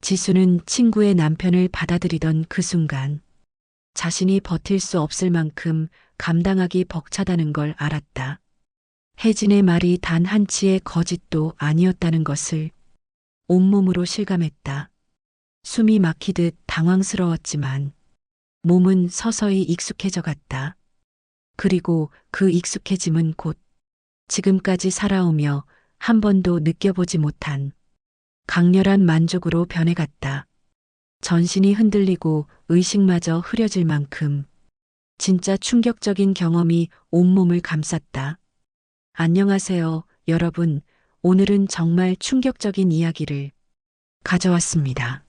지수는 친구의 남편을 받아들이던 그 순간 자신이 버틸 수 없을 만큼 감당하기 벅차다는 걸 알았다. 혜진의 말이 단 한치의 거짓도 아니었다는 것을 온몸으로 실감했다. 숨이 막히듯 당황스러웠지만 몸은 서서히 익숙해져 갔다. 그리고 그 익숙해짐은 곧 지금까지 살아오며 한 번도 느껴보지 못한 강렬한 만족으로 변해갔다. 전신이 흔들리고 의식마저 흐려질 만큼 진짜 충격적인 경험이 온몸을 감쌌다. 안녕하세요, 여러분. 오늘은 정말 충격적인 이야기를 가져왔습니다.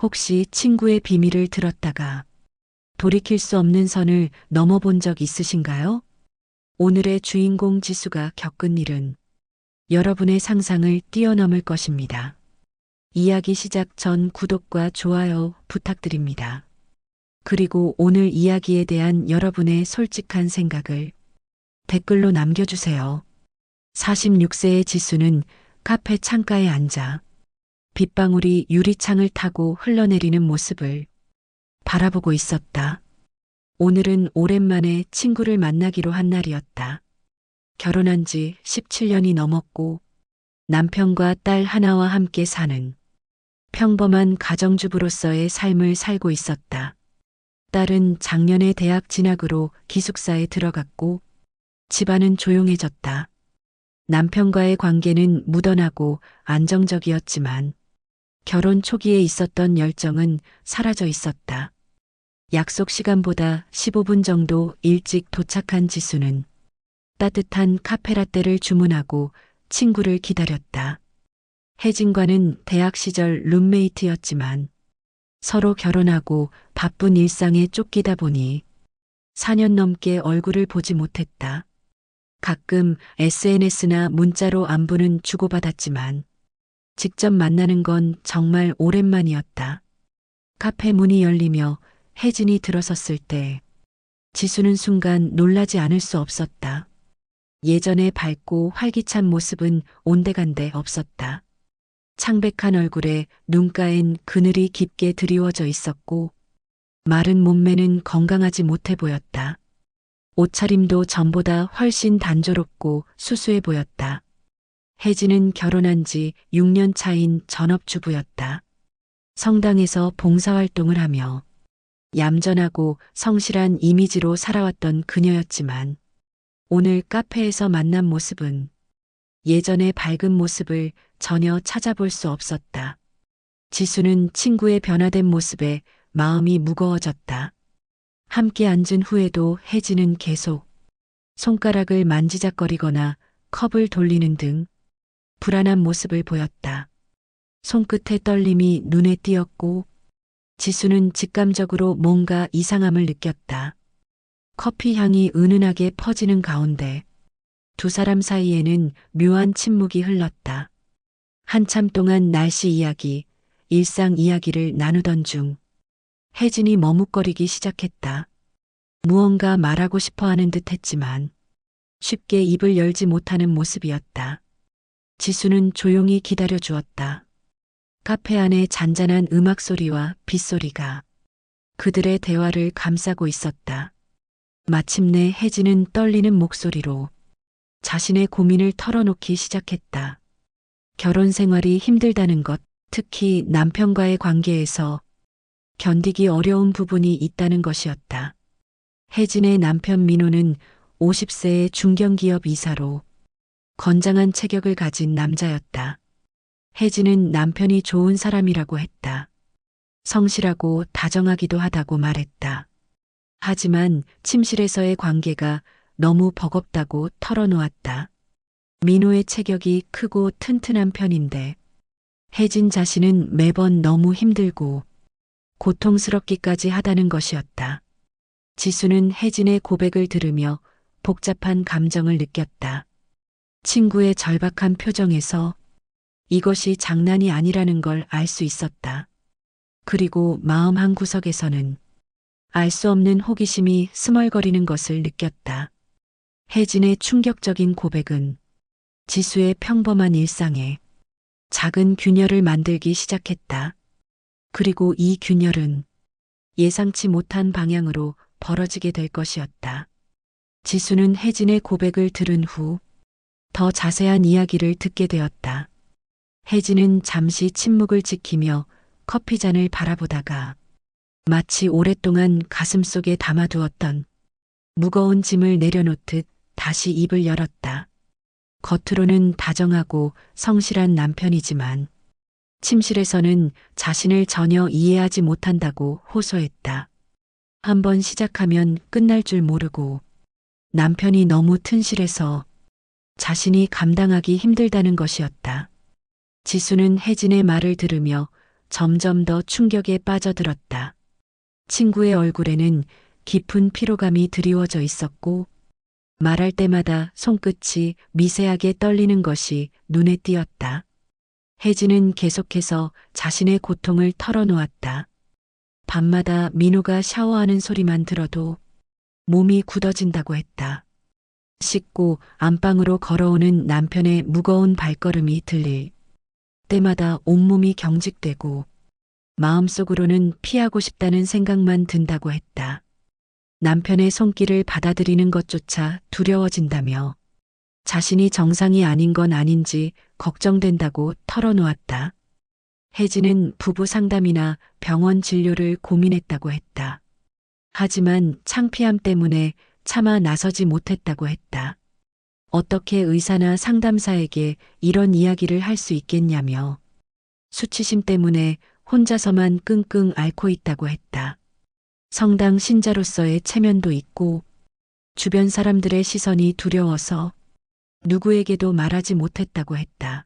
혹시 친구의 비밀을 들었다가 돌이킬 수 없는 선을 넘어본 적 있으신가요? 오늘의 주인공 지수가 겪은 일은 여러분의 상상을 뛰어넘을 것입니다. 이야기 시작 전 구독과 좋아요 부탁드립니다. 그리고 오늘 이야기에 대한 여러분의 솔직한 생각을 댓글로 남겨주세요. 46세의 지수는 카페 창가에 앉아 빗방울이 유리창을 타고 흘러내리는 모습을 바라보고 있었다. 오늘은 오랜만에 친구를 만나기로 한 날이었다. 결혼한 지 17년이 넘었고 남편과 딸 하나와 함께 사는 평범한 가정주부로서의 삶을 살고 있었다. 딸은 작년에 대학 진학으로 기숙사에 들어갔고 집안은 조용해졌다. 남편과의 관계는 무던하고 안정적이었지만 결혼 초기에 있었던 열정은 사라져 있었다. 약속 시간보다 15분 정도 일찍 도착한 지수는 따뜻한 카페라떼를 주문하고 친구를 기다렸다. 혜진과는 대학 시절 룸메이트였지만 서로 결혼하고 바쁜 일상에 쫓기다 보니 4년 넘게 얼굴을 보지 못했다. 가끔 SNS나 문자로 안부는 주고받았지만 직접 만나는 건 정말 오랜만이었다. 카페 문이 열리며 혜진이 들어섰을 때 지수는 순간 놀라지 않을 수 없었다. 예전의 밝고 활기찬 모습은 온데간데 없었다. 창백한 얼굴에 눈가엔 그늘이 깊게 드리워져 있었고 마른 몸매는 건강하지 못해 보였다. 옷차림도 전보다 훨씬 단조롭고 수수해 보였다. 혜진은 결혼한 지 6년 차인 전업주부였다. 성당에서 봉사활동을 하며 얌전하고 성실한 이미지로 살아왔던 그녀였지만 오늘 카페에서 만난 모습은 예전의 밝은 모습을 전혀 찾아볼 수 없었다. 지수는 친구의 변화된 모습에 마음이 무거워졌다. 함께 앉은 후에도 혜진은 계속 손가락을 만지작거리거나 컵을 돌리는 등 불안한 모습을 보였다. 손끝의 떨림이 눈에 띄었고 지수는 직감적으로 뭔가 이상함을 느꼈다. 커피 향이 은은하게 퍼지는 가운데 두 사람 사이에는 묘한 침묵이 흘렀다. 한참 동안 날씨 이야기, 일상 이야기를 나누던 중 혜진이 머뭇거리기 시작했다. 무언가 말하고 싶어 하는 듯 했지만 쉽게 입을 열지 못하는 모습이었다. 지수는 조용히 기다려 주었다. 카페 안에 잔잔한 음악 소리와 빗소리가 그들의 대화를 감싸고 있었다. 마침내 혜진은 떨리는 목소리로 자신의 고민을 털어놓기 시작했다. 결혼 생활이 힘들다는 것, 특히 남편과의 관계에서 견디기 어려운 부분이 있다는 것이었다. 혜진의 남편 민호는 50세의 중견기업 이사로 건장한 체격을 가진 남자였다. 혜진은 남편이 좋은 사람이라고 했다. 성실하고 다정하기도 하다고 말했다. 하지만 침실에서의 관계가 너무 버겁다고 털어놓았다. 민호의 체격이 크고 튼튼한 편인데 혜진 자신은 매번 너무 힘들고 고통스럽기까지 하다는 것이었다. 지수는 혜진의 고백을 들으며 복잡한 감정을 느꼈다. 친구의 절박한 표정에서 이것이 장난이 아니라는 걸 알 수 있었다. 그리고 마음 한구석에서는 알 수 없는 호기심이 스멀거리는 것을 느꼈다. 혜진의 충격적인 고백은 지수의 평범한 일상에 작은 균열을 만들기 시작했다. 그리고 이 균열은 예상치 못한 방향으로 벌어지게 될 것이었다. 지수는 혜진의 고백을 들은 후 더 자세한 이야기를 듣게 되었다. 혜진은 잠시 침묵을 지키며 커피잔을 바라보다가 마치 오랫동안 가슴속에 담아두었던 무거운 짐을 내려놓듯 다시 입을 열었다. 겉으로는 다정하고 성실한 남편이지만 침실에서는 자신을 전혀 이해하지 못한다고 호소했다. 한번 시작하면 끝날 줄 모르고 남편이 너무 튼실해서 자신이 감당하기 힘들다는 것이었다. 지수는 혜진의 말을 들으며 점점 더 충격에 빠져들었다. 친구의 얼굴에는 깊은 피로감이 드리워져 있었고 말할 때마다 손끝이 미세하게 떨리는 것이 눈에 띄었다. 혜진은 계속해서 자신의 고통을 털어놓았다. 밤마다 민호가 샤워하는 소리만 들어도 몸이 굳어진다고 했다. 씻고 안방으로 걸어오는 남편의 무거운 발걸음이 들릴 때마다 온몸이 경직되고 마음속으로는 피하고 싶다는 생각만 든다고 했다. 남편의 손길을 받아들이는 것조차 두려워진다며 자신이 정상이 아닌 건 아닌지 걱정된다고 털어놓았다. 혜진은 부부 상담이나 병원 진료를 고민했다고 했다. 하지만 창피함 때문에 차마 나서지 못했다고 했다. 어떻게 의사나 상담사에게 이런 이야기를 할 수 있겠냐며 수치심 때문에 혼자서만 끙끙 앓고 있다고 했다. 성당 신자로서의 체면도 있고 주변 사람들의 시선이 두려워서 누구에게도 말하지 못했다고 했다.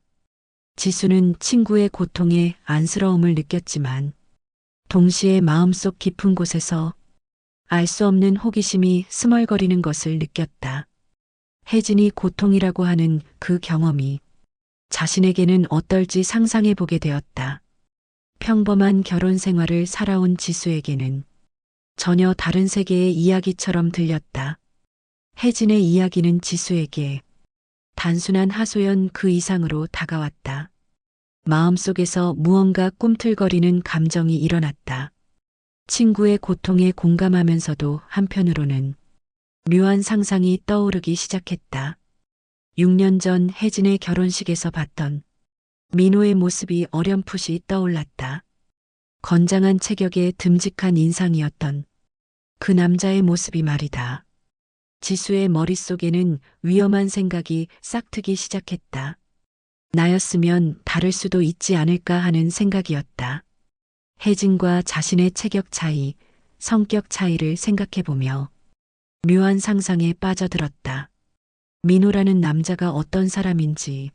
지수는 친구의 고통에 안쓰러움을 느꼈지만 동시에 마음속 깊은 곳에서 알 수 없는 호기심이 스멀거리는 것을 느꼈다. 혜진이 고통이라고 하는 그 경험이 자신에게는 어떨지 상상해 보게 되었다. 평범한 결혼 생활을 살아온 지수에게는 전혀 다른 세계의 이야기처럼 들렸다. 혜진의 이야기는 지수에게 단순한 하소연 그 이상으로 다가왔다. 마음속에서 무언가 꿈틀거리는 감정이 일어났다. 친구의 고통에 공감하면서도 한편으로는 묘한 상상이 떠오르기 시작했다. 6년 전 혜진의 결혼식에서 봤던 민호의 모습이 어렴풋이 떠올랐다. 건장한 체격에 듬직한 인상이었던 그 남자의 모습이 말이다. 지수의 머릿속에는 위험한 생각이 싹트기 시작했다. 나였으면 다를 수도 있지 않을까 하는 생각이었다. 혜진과 자신의 체격 차이, 성격 차이를 생각해보며 묘한 상상에 빠져들었다. 민호라는 남자가 어떤 사람인지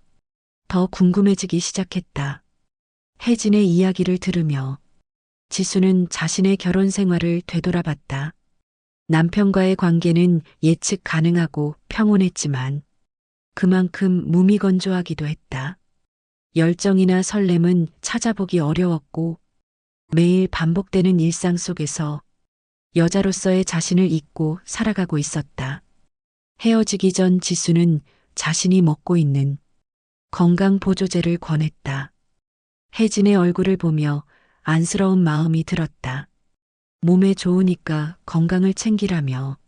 더 궁금해지기 시작했다. 혜진의 이야기를 들으며 지수는 자신의 결혼 생활을 되돌아봤다. 남편과의 관계는 예측 가능하고 평온했지만 그만큼 무미건조하기도 했다. 열정이나 설렘은 찾아보기 어려웠고 매일 반복되는 일상 속에서 여자로서의 자신을 잊고 살아가고 있었다. 헤어지기 전 지수는 자신이 먹고 있는 건강보조제를 권했다. 혜진의 얼굴을 보며 안쓰러운 마음이 들었다. 몸에 좋으니까 건강을 챙기라며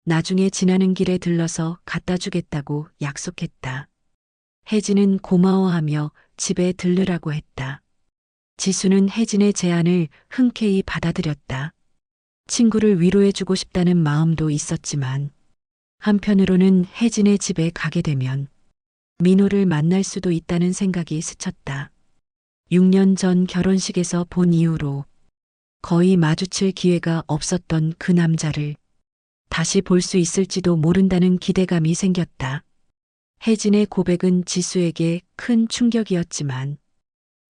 나중에 지나는 길에 들러서 갖다 주겠다고 약속했다. 혜진은 고마워하며 집에 들르라고 했다. 지수는 혜진의 제안을 흔쾌히 받아들였다. 친구를 위로해주고 싶다는 마음도 있었지만 한편으로는 혜진의 집에 가게 되면 민호를 만날 수도 있다는 생각이 스쳤다. 6년 전 결혼식에서 본 이후로 거의 마주칠 기회가 없었던 그 남자를 다시 볼 수 있을지도 모른다는 기대감이 생겼다. 혜진의 고백은 지수에게 큰 충격이었지만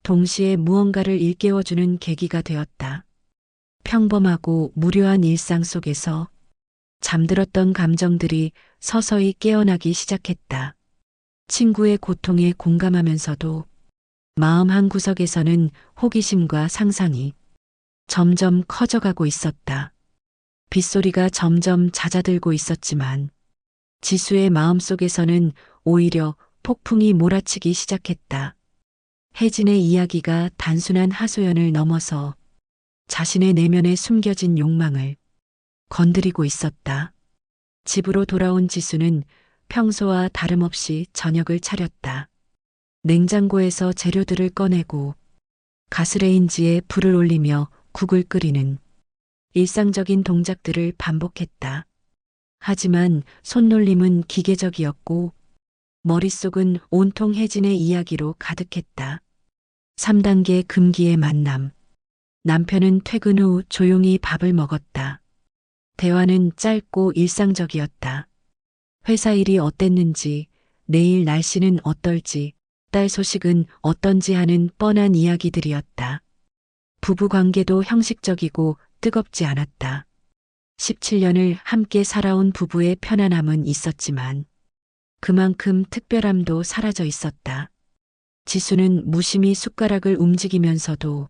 동시에 무언가를 일깨워주는 계기가 되었다. 평범하고 무료한 일상 속에서 잠들었던 감정들이 서서히 깨어나기 시작했다. 친구의 고통에 공감하면서도 마음 한구석에서는 호기심과 상상이 점점 커져가고 있었다. 빗소리가 점점 잦아들고 있었지만 지수의 마음속에서는 오히려 폭풍이 몰아치기 시작했다. 혜진의 이야기가 단순한 하소연을 넘어서 자신의 내면에 숨겨진 욕망을 건드리고 있었다. 집으로 돌아온 지수는 평소와 다름없이 저녁을 차렸다. 냉장고에서 재료들을 꺼내고 가스레인지에 불을 올리며 국을 끓이는 일상적인 동작들을 반복했다. 하지만 손놀림은 기계적이었고 머릿속은 온통 혜진의 이야기로 가득했다. 3단계 금기의 만남. 남편은 퇴근 후 조용히 밥을 먹었다. 대화는 짧고 일상적이었다. 회사 일이 어땠는지, 내일 날씨는 어떨지, 딸 소식은 어떤지 하는 뻔한 이야기들이었다. 부부 관계도 형식적이고 뜨겁지 않았다. 17년을 함께 살아온 부부의 편안함은 있었지만 그만큼 특별함도 사라져 있었다. 지수는 무심히 숟가락을 움직이면서도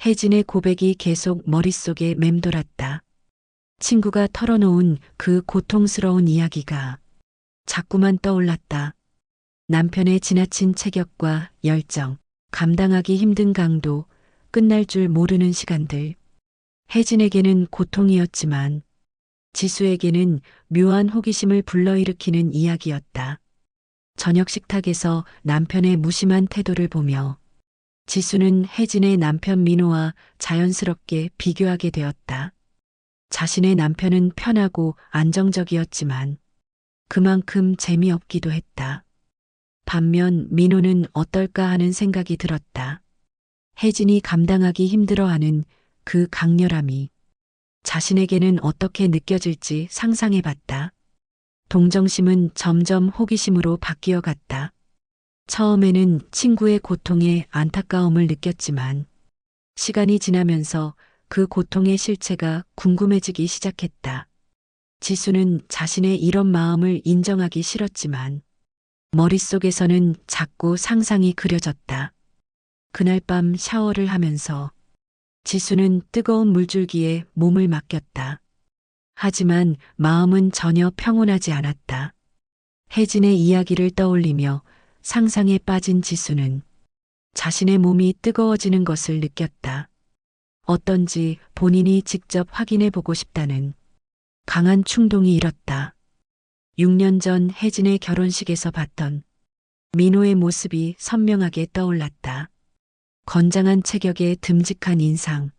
혜진의 고백이 계속 머릿속에 맴돌았다. 친구가 털어놓은 그 고통스러운 이야기가 자꾸만 떠올랐다. 남편의 지나친 체격과 열정, 감당하기 힘든 강도, 끝날 줄 모르는 시간들. 혜진에게는 고통이었지만 지수에게는 묘한 호기심을 불러일으키는 이야기였다. 저녁 식탁에서 남편의 무심한 태도를 보며 지수는 혜진의 남편 민호와 자연스럽게 비교하게 되었다. 자신의 남편은 편하고 안정적이었지만 그만큼 재미없기도 했다. 반면 민호는 어떨까 하는 생각이 들었다. 혜진이 감당하기 힘들어하는 그 강렬함이 자신에게는 어떻게 느껴질지 상상해 봤다. 동정심은 점점 호기심으로 바뀌어 갔다. 처음에는 친구의 고통에 안타까움을 느꼈지만 시간이 지나면서 그 고통의 실체가 궁금해지기 시작했다. 지수는 자신의 이런 마음을 인정하기 싫었지만 머릿속에서는 자꾸 상상이 그려졌다. 그날 밤 샤워를 하면서 지수는 뜨거운 물줄기에 몸을 맡겼다. 하지만 마음은 전혀 평온하지 않았다. 혜진의 이야기를 떠올리며 상상에 빠진 지수는 자신의 몸이 뜨거워지는 것을 느꼈다. 어떤지 본인이 직접 확인해 보고 싶다는 강한 충동이 일었다. 6년 전 혜진의 결혼식에서 봤던 민호의 모습이 선명하게 떠올랐다. 건장한 체격에 듬직한 인상,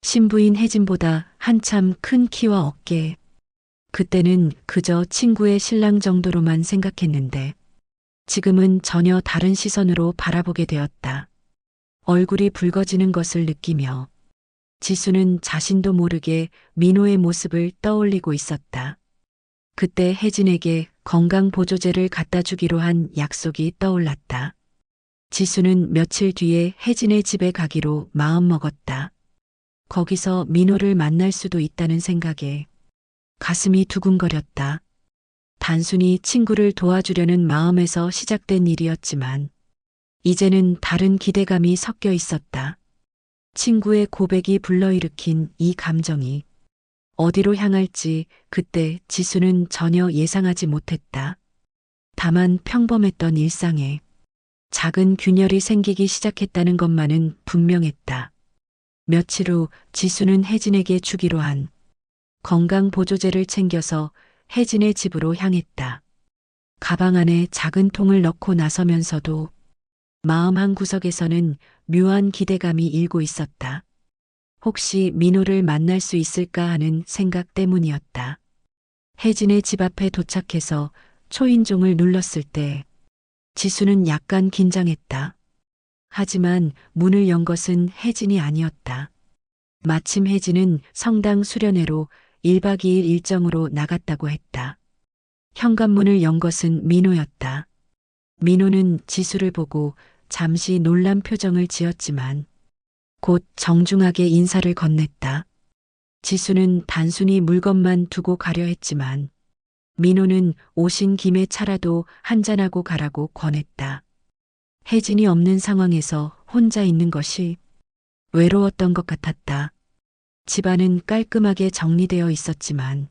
신부인 혜진보다 한참 큰 키와 어깨. 그때는 그저 친구의 신랑 정도로만 생각했는데 지금은 전혀 다른 시선으로 바라보게 되었다. 얼굴이 붉어지는 것을 느끼며 지수는 자신도 모르게 민호의 모습을 떠올리고 있었다. 그때 혜진에게 건강보조제를 갖다 주기로 한 약속이 떠올랐다. 지수는 며칠 뒤에 혜진의 집에 가기로 마음먹었다. 거기서 민호를 만날 수도 있다는 생각에 가슴이 두근거렸다. 단순히 친구를 도와주려는 마음에서 시작된 일이었지만 이제는 다른 기대감이 섞여 있었다. 친구의 고백이 불러일으킨 이 감정이 어디로 향할지 그때 지수는 전혀 예상하지 못했다. 다만 평범했던 일상에 작은 균열이 생기기 시작했다는 것만은 분명했다. 며칠 후 지수는 혜진에게 주기로 한 건강보조제를 챙겨서 혜진의 집으로 향했다. 가방 안에 작은 통을 넣고 나서면서도 마음 한구석에서는 묘한 기대감이 일고 있었다. 혹시 민호를 만날 수 있을까 하는 생각 때문이었다. 혜진의 집 앞에 도착해서 초인종을 눌렀을 때 지수는 약간 긴장했다. 하지만 문을 연 것은 혜진이 아니었다. 마침 혜진은 성당 수련회로 1박 2일 일정으로 나갔다고 했다. 현관문을 연 것은 민호였다. 민호는 지수를 보고 잠시 놀란 표정을 지었지만 곧 정중하게 인사를 건넸다. 지수는 단순히 물건만 두고 가려 했지만 민호는 오신 김에 차라도 한잔하고 가라고 권했다. 혜진이 없는 상황에서 혼자 있는 것이 외로웠던 것 같았다. 집안은 깔끔하게 정리되어 있었지만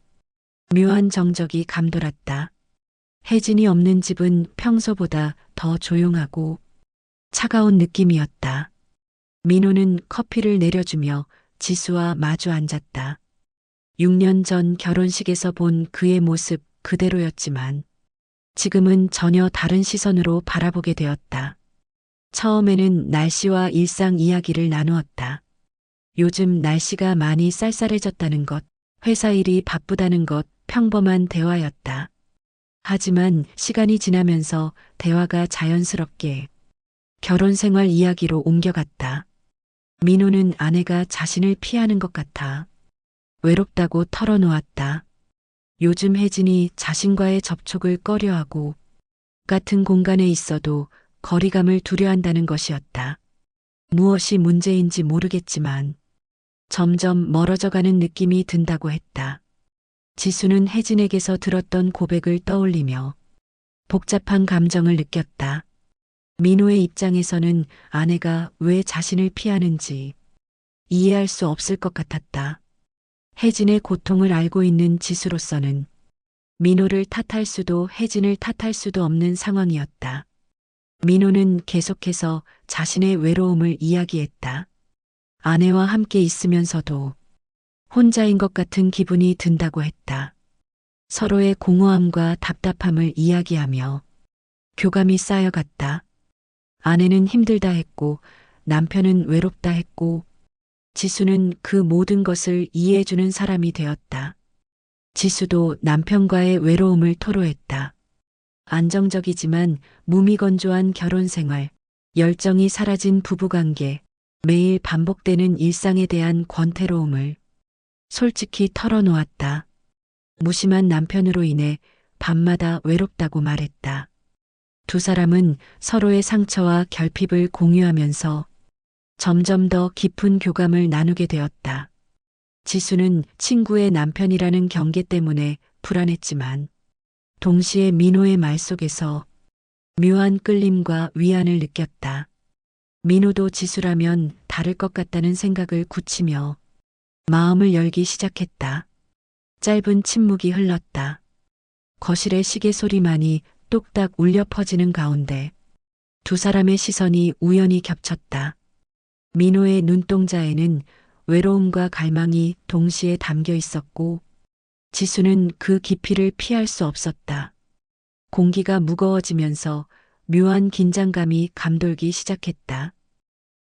묘한 정적이 감돌았다. 혜진이 없는 집은 평소보다 더 조용하고 차가운 느낌이었다. 민호는 커피를 내려주며 지수와 마주 앉았다. 6년 전 결혼식에서 본 그의 모습 그대로였지만 지금은 전혀 다른 시선으로 바라보게 되었다. 처음에는 날씨와 일상 이야기를 나누었다. 요즘 날씨가 많이 쌀쌀해졌다는 것, 회사 일이 바쁘다는 것, 평범한 대화였다. 하지만 시간이 지나면서 대화가 자연스럽게 결혼 생활 이야기로 옮겨갔다. 민호는 아내가 자신을 피하는 것 같아 외롭다고 털어놓았다. 요즘 혜진이 자신과의 접촉을 꺼려하고 같은 공간에 있어도 거리감을 두려워한다는 것이었다. 무엇이 문제인지 모르겠지만 점점 멀어져가는 느낌이 든다고 했다. 지수는 혜진에게서 들었던 고백을 떠올리며 복잡한 감정을 느꼈다. 민호의 입장에서는 아내가 왜 자신을 피하는지 이해할 수 없을 것 같았다. 혜진의 고통을 알고 있는 지수로서는 민호를 탓할 수도 혜진을 탓할 수도 없는 상황이었다. 민호는 계속해서 자신의 외로움을 이야기했다. 아내와 함께 있으면서도 혼자인 것 같은 기분이 든다고 했다. 서로의 공허함과 답답함을 이야기하며 교감이 쌓여갔다. 아내는 힘들다 했고 남편은 외롭다 했고 지수는 그 모든 것을 이해해주는 사람이 되었다. 지수도 남편과의 외로움을 토로했다. 안정적이지만 무미건조한 결혼 생활, 열정이 사라진 부부관계, 매일 반복되는 일상에 대한 권태로움을 솔직히 털어놓았다. 무심한 남편으로 인해 밤마다 외롭다고 말했다. 두 사람은 서로의 상처와 결핍을 공유하면서 점점 더 깊은 교감을 나누게 되었다. 지수는 친구의 남편이라는 경계 때문에 불안했지만 동시에 민호의 말 속에서 묘한 끌림과 위안을 느꼈다. 민호도 지수라면 다를 것 같다는 생각을 굳히며 마음을 열기 시작했다. 짧은 침묵이 흘렀다. 거실의 시계 소리만이 똑딱 울려 퍼지는 가운데 두 사람의 시선이 우연히 겹쳤다. 민호의 눈동자에는 외로움과 갈망이 동시에 담겨 있었고 지수는 그 깊이를 피할 수 없었다. 공기가 무거워지면서 묘한 긴장감이 감돌기 시작했다.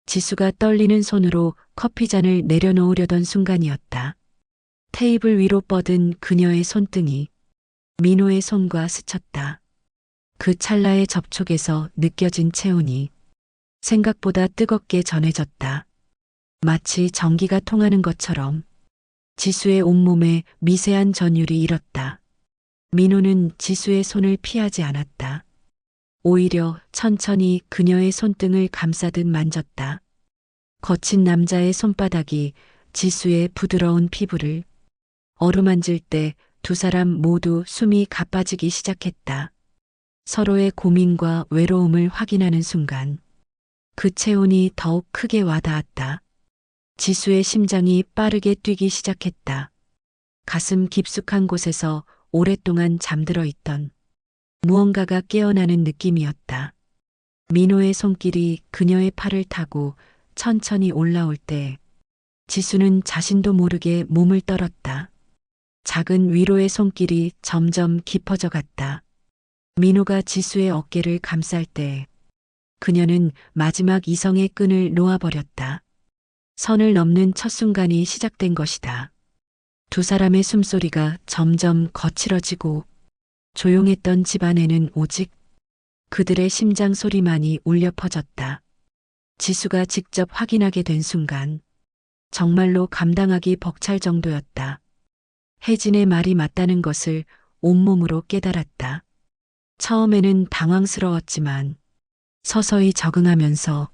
지수가 떨리는 손으로 커피잔을 내려놓으려던 순간이었다. 테이블 위로 뻗은 그녀의 손등이 민호의 손과 스쳤다. 그 찰나의 접촉에서 느껴진 체온이 생각보다 뜨겁게 전해졌다. 마치 전기가 통하는 것처럼 지수의 온몸에 미세한 전율이 일었다. 민호는 지수의 손을 피하지 않았다. 오히려 천천히 그녀의 손등을 감싸듯 만졌다. 거친 남자의 손바닥이 지수의 부드러운 피부를 어루만질 때 두 사람 모두 숨이 가빠지기 시작했다. 서로의 고민과 외로움을 확인하는 순간 그 체온이 더욱 크게 와닿았다. 지수의 심장이 빠르게 뛰기 시작했다. 가슴 깊숙한 곳에서 오랫동안 잠들어 있던 무언가가 깨어나는 느낌이었다. 민호의 손길이 그녀의 팔을 타고 천천히 올라올 때 지수는 자신도 모르게 몸을 떨었다. 작은 위로의 손길이 점점 깊어져 갔다. 민호가 지수의 어깨를 감쌀 때 그녀는 마지막 이성의 끈을 놓아버렸다. 선을 넘는 첫 순간이 시작된 것이다. 두 사람의 숨소리가 점점 거칠어지고 조용했던 집안에는 오직 그들의 심장 소리만이 울려 퍼졌다. 지수가 직접 확인하게 된 순간 정말로 감당하기 벅찰 정도였다. 혜진의 말이 맞다는 것을 온몸으로 깨달았다. 처음에는 당황스러웠지만 서서히 적응하면서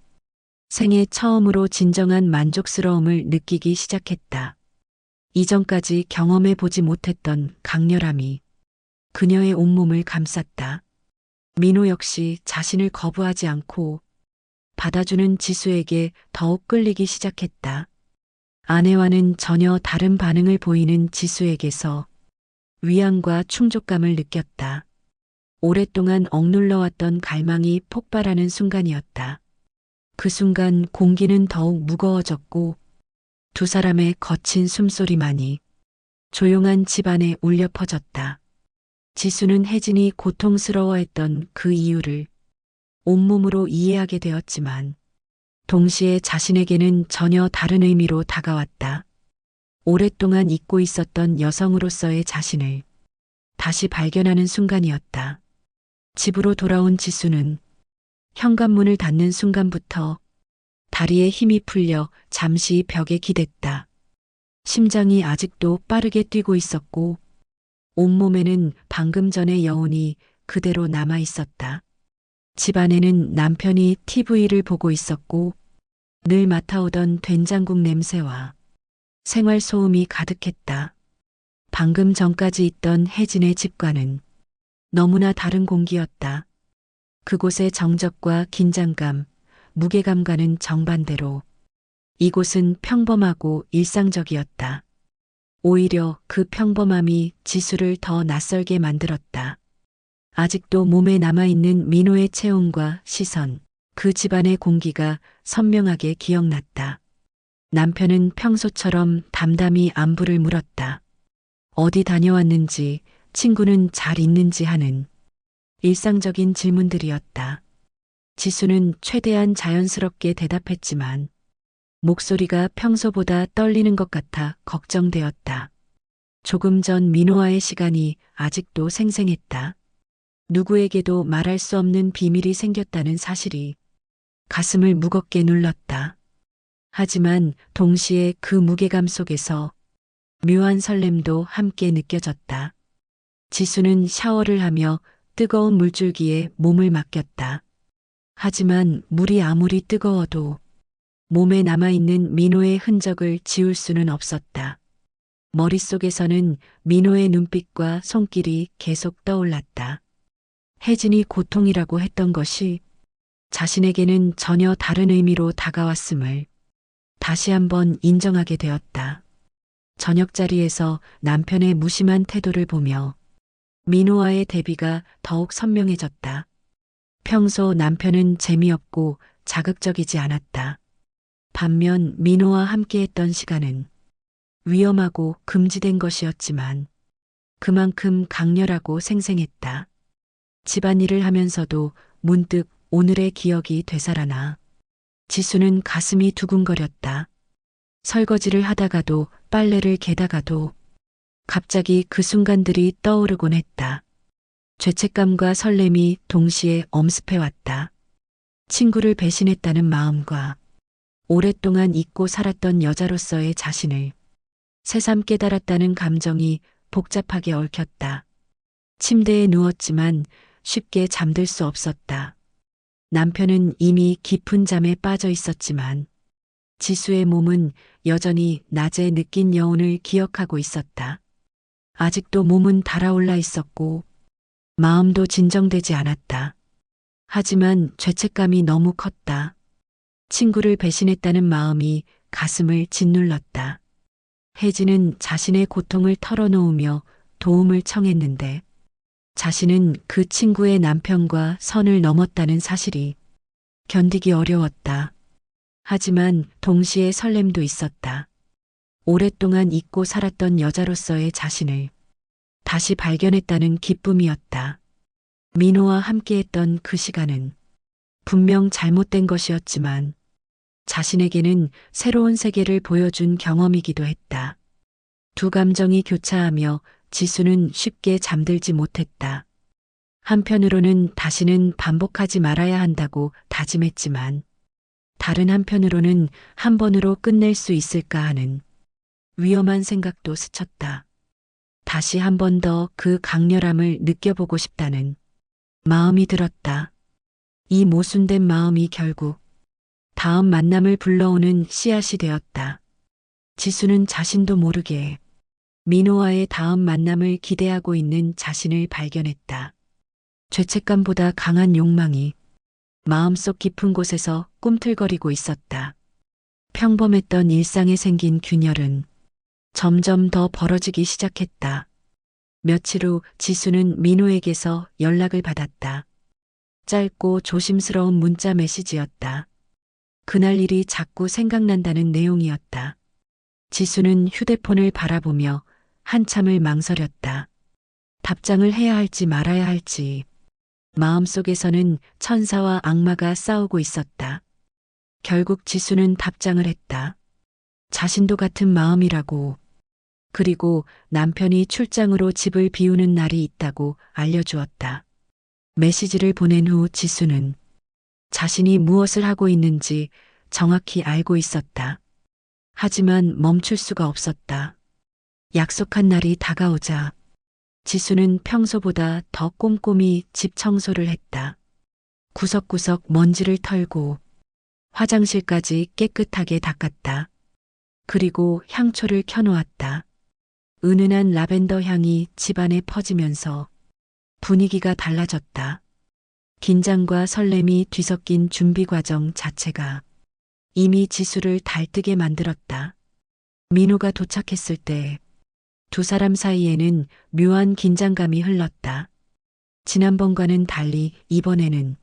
생애 처음으로 진정한 만족스러움을 느끼기 시작했다. 이전까지 경험해 보지 못했던 강렬함이 그녀의 온몸을 감쌌다. 민호 역시 자신을 거부하지 않고 받아주는 지수에게 더욱 끌리기 시작했다. 아내와는 전혀 다른 반응을 보이는 지수에게서 위안과 충족감을 느꼈다. 오랫동안 억눌러왔던 갈망이 폭발하는 순간이었다. 그 순간 공기는 더욱 무거워졌고 두 사람의 거친 숨소리만이 조용한 집안에 울려 퍼졌다. 지수는 혜진이 고통스러워했던 그 이유를 온몸으로 이해하게 되었지만 동시에 자신에게는 전혀 다른 의미로 다가왔다. 오랫동안 잊고 있었던 여성으로서의 자신을 다시 발견하는 순간이었다. 집으로 돌아온 지수는 현관문을 닫는 순간부터 다리에 힘이 풀려 잠시 벽에 기댔다. 심장이 아직도 빠르게 뛰고 있었고 온몸에는 방금 전의 여운이 그대로 남아 있었다. 집안에는 남편이 TV를 보고 있었고 늘 맡아오던 된장국 냄새와 생활 소음이 가득했다. 방금 전까지 있던 혜진의 집과는 너무나 다른 공기였다. 그곳의 정적과 긴장감, 무게감과는 정반대로 이곳은 평범하고 일상적이었다. 오히려 그 평범함이 지수를 더 낯설게 만들었다. 아직도 몸에 남아있는 민호의 체온과 시선, 그 집안의 공기가 선명하게 기억났다. 남편은 평소처럼 담담히 안부를 물었다. 어디 다녀왔는지, 친구는 잘 있는지 하는 일상적인 질문들이었다. 지수는 최대한 자연스럽게 대답했지만 목소리가 평소보다 떨리는 것 같아 걱정되었다. 조금 전 민호와의 시간이 아직도 생생했다. 누구에게도 말할 수 없는 비밀이 생겼다는 사실이 가슴을 무겁게 눌렀다. 하지만 동시에 그 무게감 속에서 묘한 설렘도 함께 느껴졌다. 지수는 샤워를 하며 뜨거운 물줄기에 몸을 맡겼다. 하지만 물이 아무리 뜨거워도 몸에 남아있는 민호의 흔적을 지울 수는 없었다. 머릿속에서는 민호의 눈빛과 손길이 계속 떠올랐다. 혜진이 고통이라고 했던 것이 자신에게는 전혀 다른 의미로 다가왔음을 다시 한번 인정하게 되었다. 저녁 자리에서 남편의 무심한 태도를 보며 민호와의 대비가 더욱 선명해졌다. 평소 남편은 재미없고 자극적이지 않았다. 반면 민호와 함께했던 시간은 위험하고 금지된 것이었지만 그만큼 강렬하고 생생했다. 집안일을 하면서도 문득 오늘의 기억이 되살아나 지수는 가슴이 두근거렸다. 설거지를 하다가도 빨래를 개다가도 갑자기 그 순간들이 떠오르곤 했다. 죄책감과 설렘이 동시에 엄습해왔다. 친구를 배신했다는 마음과 오랫동안 잊고 살았던 여자로서의 자신을 새삼 깨달았다는 감정이 복잡하게 얽혔다. 침대에 누웠지만 쉽게 잠들 수 없었다. 남편은 이미 깊은 잠에 빠져 있었지만 지수의 몸은 여전히 낮에 느낀 여운을 기억하고 있었다. 아직도 몸은 달아올라 있었고 마음도 진정되지 않았다. 하지만 죄책감이 너무 컸다. 친구를 배신했다는 마음이 가슴을 짓눌렀다. 혜진은 자신의 고통을 털어놓으며 도움을 청했는데 자신은 그 친구의 남편과 선을 넘었다는 사실이 견디기 어려웠다. 하지만 동시에 설렘도 있었다. 오랫동안 잊고 살았던 여자로서의 자신을 다시 발견했다는 기쁨이었다. 민호와 함께했던 그 시간은 분명 잘못된 것이었지만 자신에게는 새로운 세계를 보여준 경험이기도 했다. 두 감정이 교차하며 지수는 쉽게 잠들지 못했다. 한편으로는 다시는 반복하지 말아야 한다고 다짐했지만 다른 한편으로는 한 번으로 끝낼 수 있을까 하는 위험한 생각도 스쳤다. 다시 한 번 더 그 강렬함을 느껴보고 싶다는 마음이 들었다. 이 모순된 마음이 결국 다음 만남을 불러오는 씨앗이 되었다. 지수는 자신도 모르게 민호와의 다음 만남을 기대하고 있는 자신을 발견했다. 죄책감보다 강한 욕망이 마음속 깊은 곳에서 꿈틀거리고 있었다. 평범했던 일상에 생긴 균열은 점점 더 벌어지기 시작했다. 며칠 후 지수는 민호에게서 연락을 받았다. 짧고 조심스러운 문자 메시지였다. 그날 일이 자꾸 생각난다는 내용이었다. 지수는 휴대폰을 바라보며 한참을 망설였다. 답장을 해야 할지 말아야 할지. 마음속에서는 천사와 악마가 싸우고 있었다. 결국 지수는 답장을 했다. 자신도 같은 마음이라고. 그리고 남편이 출장으로 집을 비우는 날이 있다고 알려주었다. 메시지를 보낸 후 지수는 자신이 무엇을 하고 있는지 정확히 알고 있었다. 하지만 멈출 수가 없었다. 약속한 날이 다가오자 지수는 평소보다 더 꼼꼼히 집 청소를 했다. 구석구석 먼지를 털고 화장실까지 깨끗하게 닦았다. 그리고 향초를 켜놓았다. 은은한 라벤더 향이 집안에 퍼지면서 분위기가 달라졌다. 긴장과 설렘이 뒤섞인 준비 과정 자체가 이미 지수를 달뜨게 만들었다. 민호가 도착했을 때 두 사람 사이에는 묘한 긴장감이 흘렀다. 지난번과는 달리 이번에는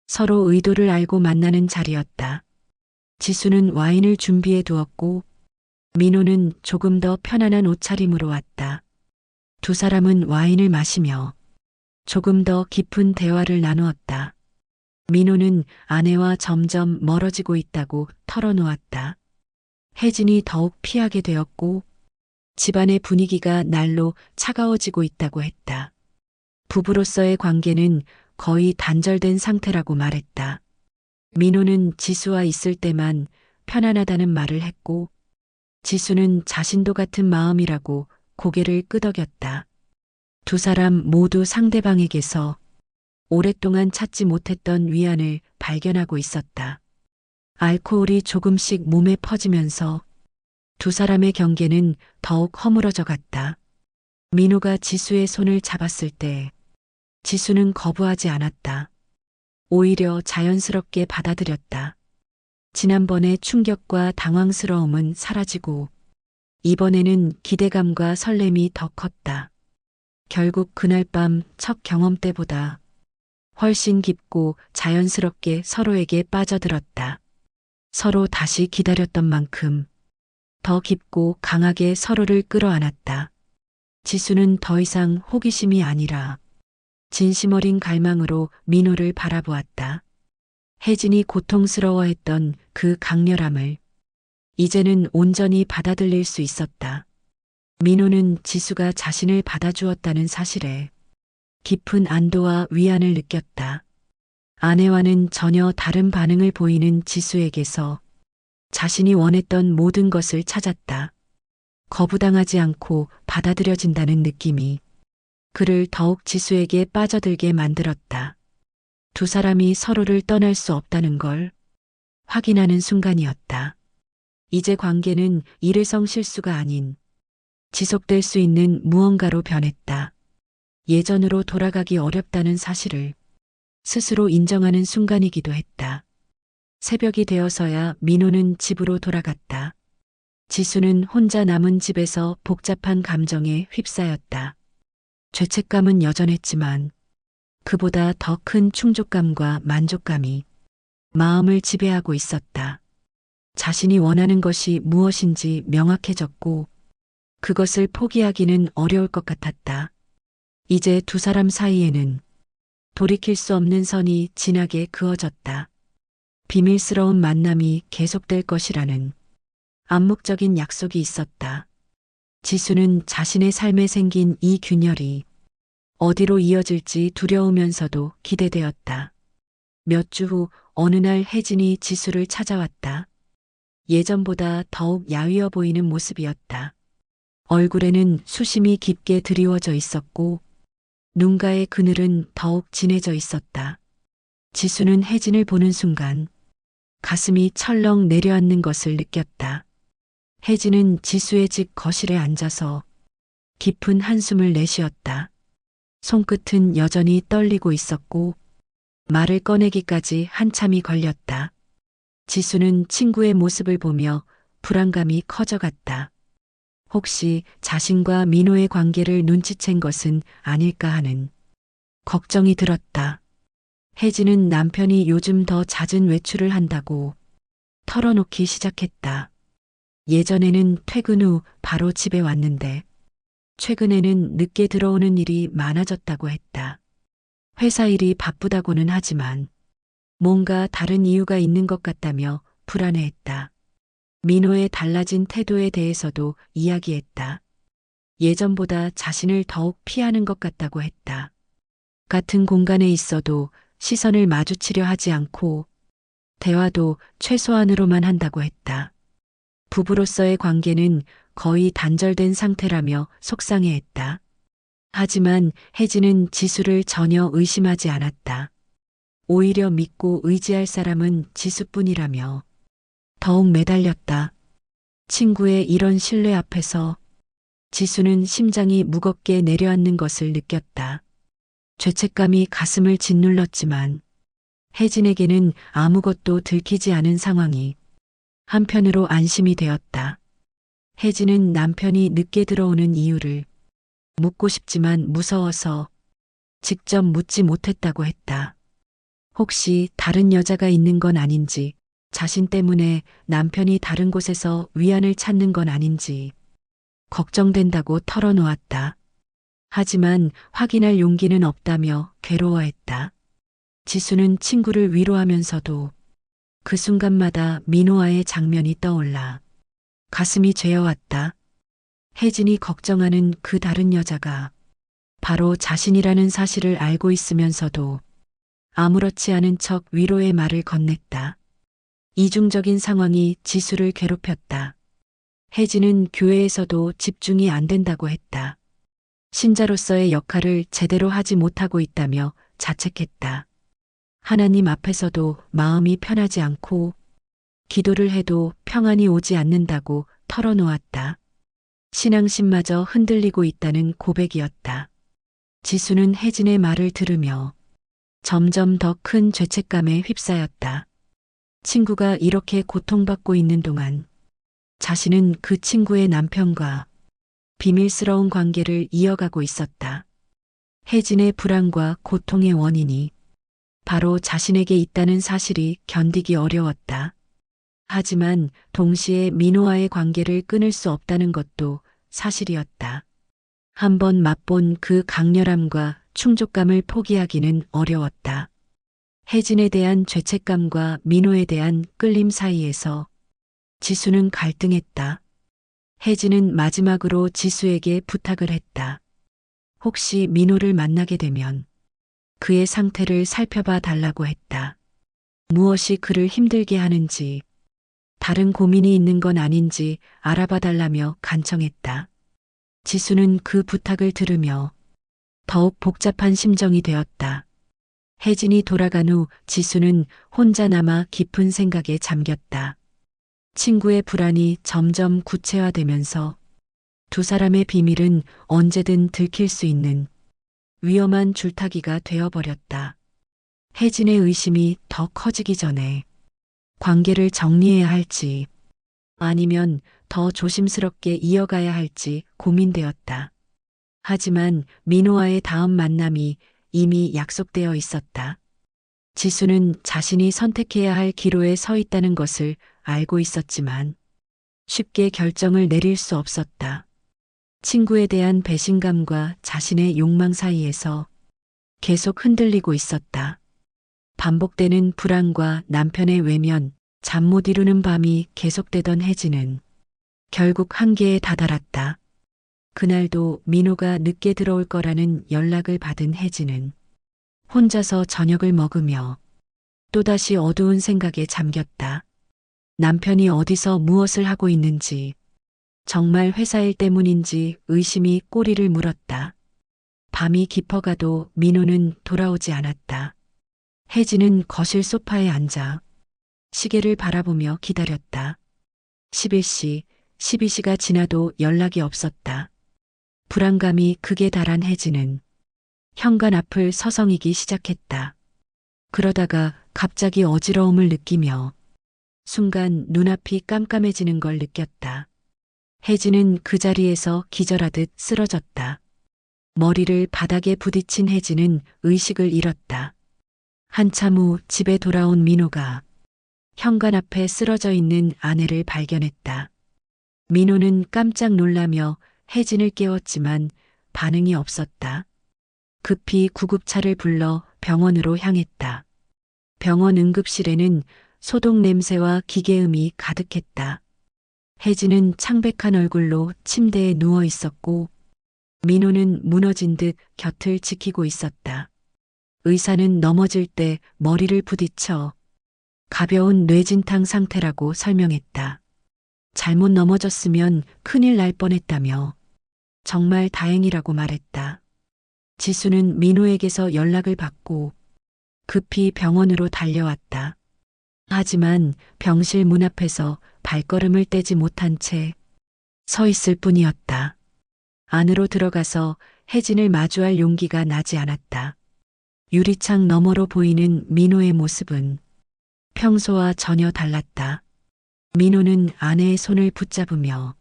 서로 의도를 알고 만나는 자리였다. 지수는 와인을 준비해 두었고 민호는 조금 더 편안한 옷차림으로 왔다. 두 사람은 와인을 마시며 조금 더 깊은 대화를 나누었다. 민호는 아내와 점점 멀어지고 있다고 털어놓았다. 혜진이 더욱 피하게 되었고 집안의 분위기가 날로 차가워지고 있다고 했다. 부부로서의 관계는 거의 단절된 상태라고 말했다. 민호는 지수와 있을 때만 편안하다는 말을 했고 지수는 자신도 같은 마음이라고 고개를 끄덕였다. 두 사람 모두 상대방에게서 오랫동안 찾지 못했던 위안을 발견하고 있었다. 알코올이 조금씩 몸에 퍼지면서 두 사람의 경계는 더욱 허물어져 갔다. 민호가 지수의 손을 잡았을 때 지수는 거부하지 않았다. 오히려 자연스럽게 받아들였다. 지난번의 충격과 당황스러움은 사라지고 이번에는 기대감과 설렘이 더 컸다. 결국 그날 밤 첫 경험 때보다 훨씬 깊고 자연스럽게 서로에게 빠져들었다. 서로 다시 기다렸던 만큼 더 깊고 강하게 서로를 끌어안았다. 지수는 더 이상 호기심이 아니라 진심 어린 갈망으로 민호를 바라보았다. 혜진이 고통스러워했던 그 강렬함을 이제는 온전히 받아들일 수 있었다. 민호는 지수가 자신을 받아주었다는 사실에 깊은 안도와 위안을 느꼈다. 아내와는 전혀 다른 반응을 보이는 지수에게서 자신이 원했던 모든 것을 찾았다. 거부당하지 않고 받아들여진다는 느낌이 그를 더욱 지수에게 빠져들게 만들었다. 두 사람이 서로를 떠날 수 없다는 걸 확인하는 순간이었다. 이제 관계는 일회성 실수가 아닌 지속될 수 있는 무언가로 변했다. 예전으로 돌아가기 어렵다는 사실을 스스로 인정하는 순간이기도 했다. 새벽이 되어서야 민호는 집으로 돌아갔다. 지수는 혼자 남은 집에서 복잡한 감정에 휩싸였다. 죄책감은 여전했지만 그보다 더 큰 충족감과 만족감이 마음을 지배하고 있었다. 자신이 원하는 것이 무엇인지 명확해졌고 그것을 포기하기는 어려울 것 같았다. 이제 두 사람 사이에는 돌이킬 수 없는 선이 진하게 그어졌다. 비밀스러운 만남이 계속될 것이라는 암묵적인 약속이 있었다. 지수는 자신의 삶에 생긴 이 균열이 어디로 이어질지 두려우면서도 기대되었다. 몇 주 후 어느 날 혜진이 지수를 찾아왔다. 예전보다 더욱 야위어 보이는 모습이었다. 얼굴에는 수심이 깊게 드리워져 있었고 눈가의 그늘은 더욱 진해져 있었다. 지수는 혜진을 보는 순간 가슴이 철렁 내려앉는 것을 느꼈다. 혜진은 지수의 집 거실에 앉아서 깊은 한숨을 내쉬었다. 손끝은 여전히 떨리고 있었고 말을 꺼내기까지 한참이 걸렸다. 지수는 친구의 모습을 보며 불안감이 커져갔다. 혹시 자신과 민호의 관계를 눈치챈 것은 아닐까 하는 걱정이 들었다. 혜진은 남편이 요즘 더 잦은 외출을 한다고 털어놓기 시작했다. 예전에는 퇴근 후 바로 집에 왔는데 최근에는 늦게 들어오는 일이 많아졌다고 했다. 회사 일이 바쁘다고는 하지만 뭔가 다른 이유가 있는 것 같다며 불안해했다. 민호의 달라진 태도에 대해서도 이야기했다. 예전보다 자신을 더욱 피하는 것 같다고 했다. 같은 공간에 있어도 시선을 마주치려 하지 않고 대화도 최소한으로만 한다고 했다. 부부로서의 관계는 거의 단절된 상태라며 속상해했다. 하지만 혜진은 지수를 전혀 의심하지 않았다. 오히려 믿고 의지할 사람은 지수뿐이라며 더욱 매달렸다. 친구의 이런 신뢰 앞에서 지수는 심장이 무겁게 내려앉는 것을 느꼈다. 죄책감이 가슴을 짓눌렀지만 혜진에게는 아무것도 들키지 않은 상황이 한편으로 안심이 되었다. 혜진은 남편이 늦게 들어오는 이유를 묻고 싶지만 무서워서 직접 묻지 못했다고 했다. 혹시 다른 여자가 있는 건 아닌지, 자신 때문에 남편이 다른 곳에서 위안을 찾는 건 아닌지 걱정된다고 털어놓았다. 하지만 확인할 용기는 없다며 괴로워했다. 지수는 친구를 위로하면서도 그 순간마다 민호와의 장면이 떠올라 가슴이 죄어왔다. 혜진이 걱정하는 그 다른 여자가 바로 자신이라는 사실을 알고 있으면서도 아무렇지 않은 척 위로의 말을 건넸다. 이중적인 상황이 지수를 괴롭혔다. 혜진은 교회에서도 집중이 안 된다고 했다. 신자로서의 역할을 제대로 하지 못하고 있다며 자책했다. 하나님 앞에서도 마음이 편하지 않고 기도를 해도 평안이 오지 않는다고 털어놓았다. 신앙심마저 흔들리고 있다는 고백이었다. 지수는 혜진의 말을 들으며 점점 더 큰 죄책감에 휩싸였다. 친구가 이렇게 고통받고 있는 동안 자신은 그 친구의 남편과 비밀스러운 관계를 이어가고 있었다. 혜진의 불안과 고통의 원인이 바로 자신에게 있다는 사실이 견디기 어려웠다. 하지만 동시에 민호와의 관계를 끊을 수 없다는 것도 사실이었다. 한번 맛본 그 강렬함과 충족감을 포기하기는 어려웠다. 혜진에 대한 죄책감과 민호에 대한 끌림 사이에서 지수는 갈등했다. 혜진은 마지막으로 지수에게 부탁을 했다. 혹시 민호를 만나게 되면 그의 상태를 살펴봐 달라고 했다. 무엇이 그를 힘들게 하는지, 다른 고민이 있는 건 아닌지 알아봐 달라며 간청했다. 지수는 그 부탁을 들으며 더욱 복잡한 심정이 되었다. 혜진이 돌아간 후 지수는 혼자 남아 깊은 생각에 잠겼다. 친구의 불안이 점점 구체화되면서 두 사람의 비밀은 언제든 들킬 수 있는 위험한 줄타기가 되어버렸다. 혜진의 의심이 더 커지기 전에 관계를 정리해야 할지 아니면 더 조심스럽게 이어가야 할지 고민되었다. 하지만 민호와의 다음 만남이 이미 약속되어 있었다. 지수는 자신이 선택해야 할 기로에 서 있다는 것을 알고 있었지만 쉽게 결정을 내릴 수 없었다. 친구에 대한 배신감과 자신의 욕망 사이에서 계속 흔들리고 있었다. 반복되는 불안과 남편의 외면, 잠 못 이루는 밤이 계속되던 혜진은 결국 한계에 다다랐다. 그날도 민호가 늦게 들어올 거라는 연락을 받은 혜진은 혼자서 저녁을 먹으며 또다시 어두운 생각에 잠겼다. 남편이 어디서 무엇을 하고 있는지, 정말 회사 일 때문인지 의심이 꼬리를 물었다. 밤이 깊어가도 민호는 돌아오지 않았다. 혜진은 거실 소파에 앉아 시계를 바라보며 기다렸다. 11시, 12시가 지나도 연락이 없었다. 불안감이 극에 달한 혜진은 현관 앞을 서성이기 시작했다. 그러다가 갑자기 어지러움을 느끼며 순간 눈앞이 깜깜해지는 걸 느꼈다. 혜진은 그 자리에서 기절하듯 쓰러졌다. 머리를 바닥에 부딪힌 혜진은 의식을 잃었다. 한참 후 집에 돌아온 민호가 현관 앞에 쓰러져 있는 아내를 발견했다. 민호는 깜짝 놀라며 혜진을 깨웠지만 반응이 없었다. 급히 구급차를 불러 병원으로 향했다. 병원 응급실에는 소독 냄새와 기계음이 가득했다. 혜진은 창백한 얼굴로 침대에 누워 있었고 민호는 무너진 듯 곁을 지키고 있었다. 의사는 넘어질 때 머리를 부딪혀 가벼운 뇌진탕 상태라고 설명했다. 잘못 넘어졌으면 큰일 날 뻔했다며 정말 다행이라고 말했다. 지수는 민호에게서 연락을 받고 급히 병원으로 달려왔다. 하지만 병실 문 앞에서 발걸음을 떼지 못한 채 서 있을 뿐이었다. 안으로 들어가서 혜진을 마주할 용기가 나지 않았다. 유리창 너머로 보이는 민호의 모습은 평소와 전혀 달랐다. 민호는 아내의 손을 붙잡으며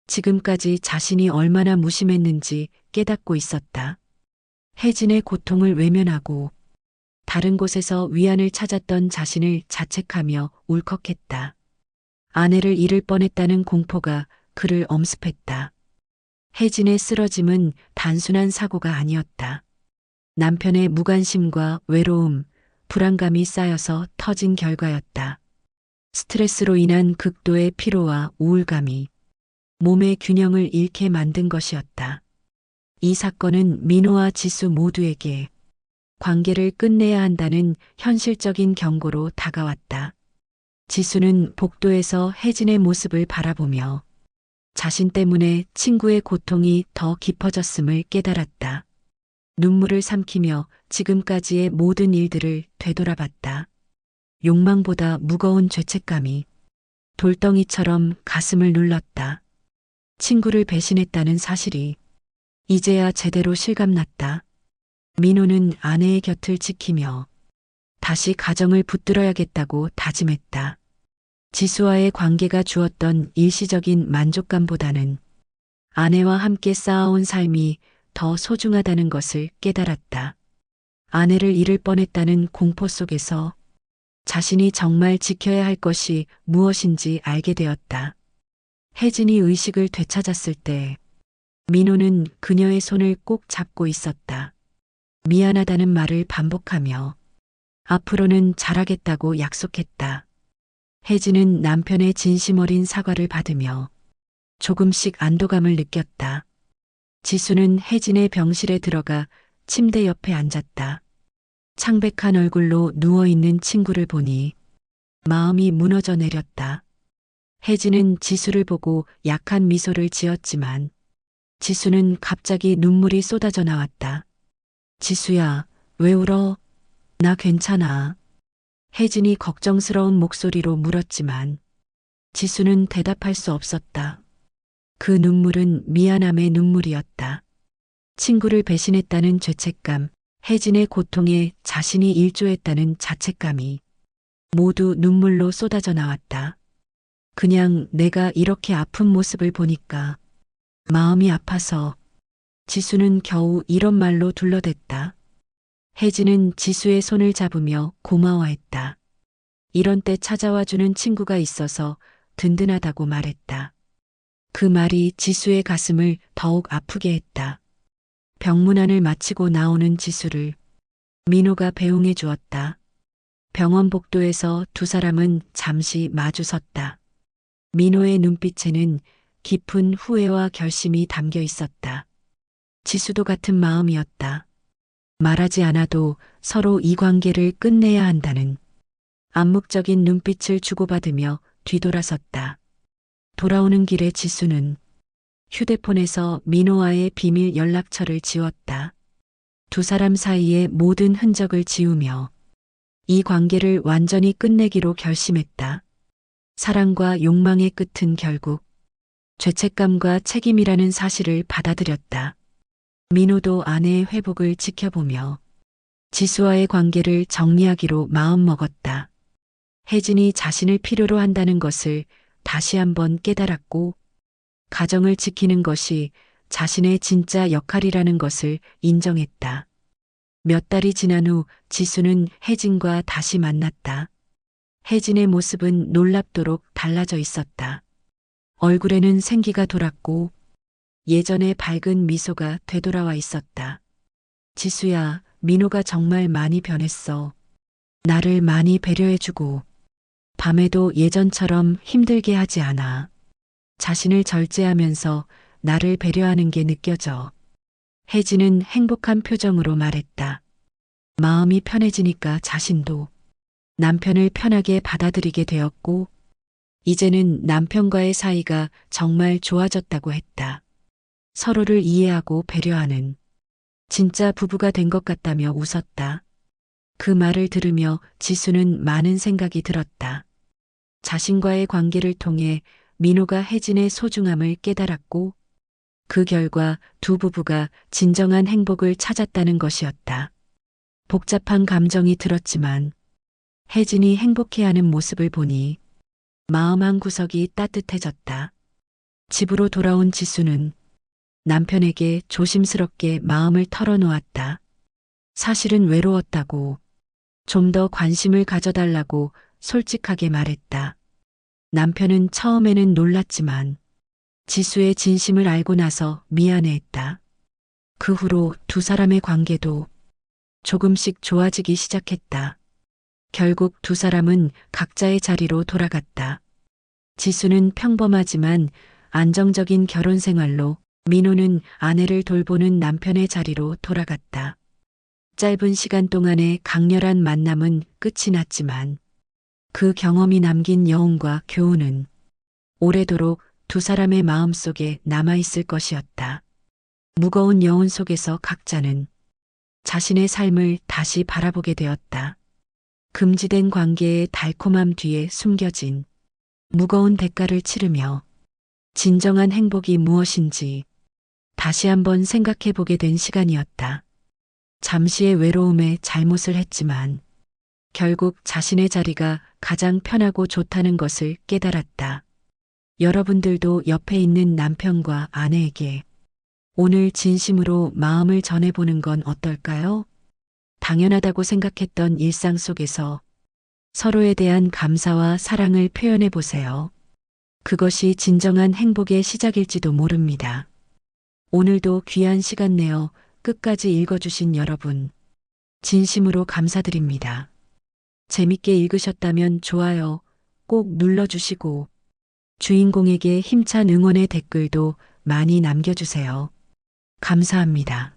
지금까지 자신이 얼마나 무심했는지 깨닫고 있었다. 혜진의 고통을 외면하고 다른 곳에서 위안을 찾았던 자신을 자책하며 울컥했다. 아내를 잃을 뻔했다는 공포가 그를 엄습했다. 혜진의 쓰러짐은 단순한 사고가 아니었다. 남편의 무관심과 외로움, 불안감이 쌓여서 터진 결과였다. 스트레스로 인한 극도의 피로와 우울감이 몸의 균형을 잃게 만든 것이었다. 이 사건은 민호와 지수 모두에게 관계를 끝내야 한다는 현실적인 경고로 다가왔다. 지수는 복도에서 혜진의 모습을 바라보며 자신 때문에 친구의 고통이 더 깊어졌음을 깨달았다. 눈물을 삼키며 지금까지의 모든 일들을 되돌아봤다. 욕망보다 무거운 죄책감이 돌덩이처럼 가슴을 눌렀다. 친구를 배신했다는 사실이 이제야 제대로 실감났다. 민호는 아내의 곁을 지키며 다시 가정을 붙들어야겠다고 다짐했다. 지수와의 관계가 주었던 일시적인 만족감보다는 아내와 함께 쌓아온 삶이 더 소중하다는 것을 깨달았다. 아내를 잃을 뻔했다는 공포 속에서 자신이 정말 지켜야 할 것이 무엇인지 알게 되었다. 혜진이 의식을 되찾았을 때 민호는 그녀의 손을 꼭 잡고 있었다. 미안하다는 말을 반복하며 앞으로는 잘하겠다고 약속했다. 혜진은 남편의 진심 어린 사과를 받으며 조금씩 안도감을 느꼈다. 지수는 혜진의 병실에 들어가 침대 옆에 앉았다. 창백한 얼굴로 누워있는 친구를 보니 마음이 무너져 내렸다. 혜진은 지수를 보고 약한 미소를 지었지만 지수는 갑자기 눈물이 쏟아져 나왔다. 지수야, 왜 울어? 나 괜찮아. 혜진이 걱정스러운 목소리로 물었지만 지수는 대답할 수 없었다. 그 눈물은 미안함의 눈물이었다. 친구를 배신했다는 죄책감, 혜진의 고통에 자신이 일조했다는 자책감이 모두 눈물로 쏟아져 나왔다. 그냥 내가 이렇게 아픈 모습을 보니까 마음이 아파서. 지수는 겨우 이런 말로 둘러댔다. 혜진은 지수의 손을 잡으며 고마워했다. 이런 때 찾아와주는 친구가 있어서 든든하다고 말했다. 그 말이 지수의 가슴을 더욱 아프게 했다. 병문안을 마치고 나오는 지수를 민호가 배웅해 주었다. 병원 복도에서 두 사람은 잠시 마주 섰다. 민호의 눈빛에는 깊은 후회와 결심이 담겨 있었다. 지수도 같은 마음이었다. 말하지 않아도 서로 이 관계를 끝내야 한다는 암묵적인 눈빛을 주고받으며 뒤돌아섰다. 돌아오는 길에 지수는 휴대폰에서 민호와의 비밀 연락처를 지웠다. 두 사람 사이의 모든 흔적을 지우며 이 관계를 완전히 끝내기로 결심했다. 사랑과 욕망의 끝은 결국 죄책감과 책임이라는 사실을 받아들였다. 민호도 아내의 회복을 지켜보며 지수와의 관계를 정리하기로 마음먹었다. 혜진이 자신을 필요로 한다는 것을 다시 한번 깨달았고 가정을 지키는 것이 자신의 진짜 역할이라는 것을 인정했다. 몇 달이 지난 후 지수는 혜진과 다시 만났다. 혜진의 모습은 놀랍도록 달라져 있었다. 얼굴에는 생기가 돌았고 예전의 밝은 미소가 되돌아와 있었다. 지수야, 민호가 정말 많이 변했어. 나를 많이 배려해주고 밤에도 예전처럼 힘들게 하지 않아. 자신을 절제하면서 나를 배려하는 게 느껴져. 혜진은 행복한 표정으로 말했다. 마음이 편해지니까 자신도 남편을 편하게 받아들이게 되었고, 이제는 남편과의 사이가 정말 좋아졌다고 했다. 서로를 이해하고 배려하는 진짜 부부가 된 것 같다며 웃었다. 그 말을 들으며 지수는 많은 생각이 들었다. 자신과의 관계를 통해 민호가 혜진의 소중함을 깨달았고, 그 결과 두 부부가 진정한 행복을 찾았다는 것이었다. 복잡한 감정이 들었지만 혜진이 행복해하는 모습을 보니 마음 한구석이 따뜻해졌다. 집으로 돌아온 지수는 남편에게 조심스럽게 마음을 털어놓았다. 사실은 외로웠다고, 좀 더 관심을 가져달라고 솔직하게 말했다. 남편은 처음에는 놀랐지만 지수의 진심을 알고 나서 미안해했다. 그 후로 두 사람의 관계도 조금씩 좋아지기 시작했다. 결국 두 사람은 각자의 자리로 돌아갔다. 지수는 평범하지만 안정적인 결혼 생활로, 민호는 아내를 돌보는 남편의 자리로 돌아갔다. 짧은 시간 동안의 강렬한 만남은 끝이 났지만 그 경험이 남긴 여운과 교훈은 오래도록 두 사람의 마음속에 남아있을 것이었다. 무거운 여운 속에서 각자는 자신의 삶을 다시 바라보게 되었다. 금지된 관계의 달콤함 뒤에 숨겨진 무거운 대가를 치르며 진정한 행복이 무엇인지 다시 한번 생각해 보게 된 시간이었다. 잠시의 외로움에 잘못을 했지만 결국 자신의 자리가 가장 편하고 좋다는 것을 깨달았다. 여러분들도 옆에 있는 남편과 아내에게 오늘 진심으로 마음을 전해보는 건 어떨까요? 당연하다고 생각했던 일상 속에서 서로에 대한 감사와 사랑을 표현해 보세요. 그것이 진정한 행복의 시작일지도 모릅니다. 오늘도 귀한 시간 내어 끝까지 읽어주신 여러분, 진심으로 감사드립니다. 재밌게 읽으셨다면 좋아요 꼭 눌러주시고 주인공에게 힘찬 응원의 댓글도 많이 남겨주세요. 감사합니다.